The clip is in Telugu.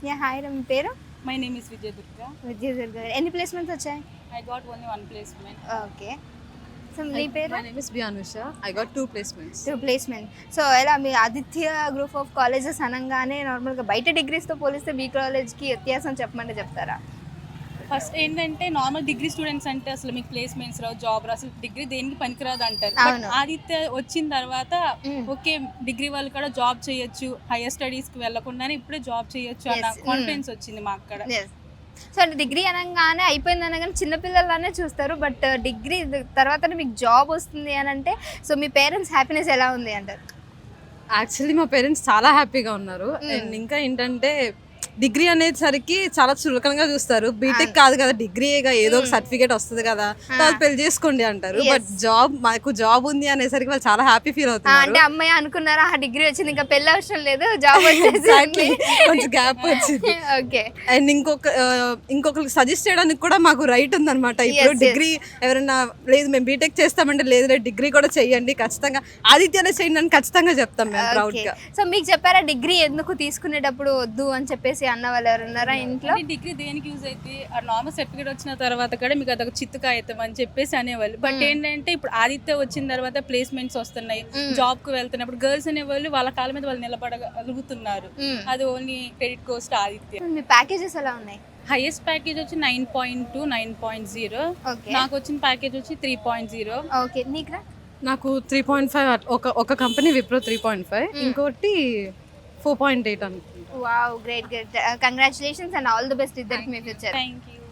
యా హాయ్ రా, మీ పేరు? My name is Vijay Durga. విద్యాదుర్గ గారు. ఎన్ని ప్లేస్మెంట్స్ వచ్చాయి? I got only one placement. Okay. So మీ పేరు? My name is Bianusha. I got 2 placements. 2 placement. So ఎలా మీ ఆదిత్య గ్రూప్ ఆఫ్ కాలేజెస్ అనగానే నార్మల్గా బయట డిగ్రీస్తో పోలిస్తే మీ కాలేజ్కి వ్యత్యాసం చెప్పమంటే చెప్తారా? ఫస్ట్ ఏంటంటే నార్మల్ డిగ్రీ స్టూడెంట్స్ అంటే అసలు మీకు ప్లేస్మెంట్స్ రావు, జాబ్ రావు, అసలు డిగ్రీ దేనికి పనికిరాదు అంటారు. బట్ అవును. ఆదిత్య వచ్చిన తర్వాత ఓకే డిగ్రీ వాళ్ళు కూడా జాబ్ చేయొచ్చు, హైయర్ స్టడీస్కి వెళ్ళకుండానే ఇప్పుడే జాబ్ చేయొచ్చు అన్న Yes. కాన్ఫిడెన్స్ వచ్చింది మాకు అక్కడ. సో అంటే డిగ్రీ అనగానే అయిపోయింది అనగానే చిన్నపిల్లలానే చూస్తారు, బట్ డిగ్రీ తర్వాత మీకు జాబ్ వస్తుంది అని అంటే సో మీ పేరెంట్స్ హ్యాపీనెస్ ఎలా ఉంది అంటారు? యాక్చువల్లీ మా పేరెంట్స్ చాలా హ్యాపీగా ఉన్నారు. అండ్ ఇంకా ఏంటంటే డిగ్రీ అనేసరికి చాలా చులకనగా చూస్తారు. బీటెక్ కాదు కదా, డిగ్రీగా ఏదో ఒక సర్టిఫికేట్ వస్తుంది కదా, తర్వాత పెళ్లి చేసుకోండి అంటారు. బట్ మాకు జాబ్ ఉంది అనేసరికి వాళ్ళు చాలా హ్యాపీ ఫీల్ అవుతున్నారు. అంటే అమ్మాయి అనుకున్నారా డిగ్రీ వచ్చింది ఇంకా పెళ్లి అవసరం లేదు, జాబ్ వచ్చేసి కొంచెం గ్యాప్ వచ్చింది. ఓకే. అండ్ ఇంకొకరికి సజెస్ట్ చేయడానికి కూడా మాకు రైట్ ఉందన్నమాట. ఇప్పుడు Yes. డిగ్రీ ఎవరైనా లేదు మేము బీటెక్ చేస్తామంటే లేదు లేదు డిగ్రీ కూడా చెయ్యండి, ఖచ్చితంగా ఆదిత్యనే చేయండి అని ఖచ్చితంగా చెప్తాం మేము ప్రౌడ్ గా. సో మీకు చెప్పారా డిగ్రీ ఎందుకు తీసుకునేటప్పుడు వద్దు అని చెప్పేసి అన్న వాళ్ళు ఎవరు ఉన్నారా ఇంట్లో? డిగ్రీ దేనికి యూజ్ అయితే ఆ నార్మల్ సర్టిఫికేట్ వచ్చిన తర్వాత కూడా మీకు అదొక చిత్తు కాగితం అని చెప్పేసి అనేవాళ్ళు. బట్ ఏంటంటే ఇప్పుడు ఆదిత్య వచ్చిన తర్వాత ప్లేస్మెంట్స్ వస్తున్నాయి, జాబ్ కు వెళ్తున్నప్పుడు గర్ల్స్ అనేవాళ్ళు వాళ్ళ కాళ్ళ మీద వాళ్ళు నిలబడగలుగుతున్నారు. అది ఓన్లీ క్రెడిట్ కోస్ట్ ఆదిత్య. మీ ప్యాకేజెస్ ఎలా ఉన్నాయి? హైయెస్ట్ ప్యాకేజ్ వచ్చి 9.2, 9.0. ఓకే. నాకు వచ్చిన ప్యాకేజ్ వచ్చి 3.0. ఓకే. నీకురా? నాకు 3.5 ఒక కంపెనీ విప్రో 3.5, ఇంకోటి 4.8 అనుకుంటా. Wow, great great. Congratulations and all the best ఇద్దరికి మీ ఫ్యూచర్. Thank you.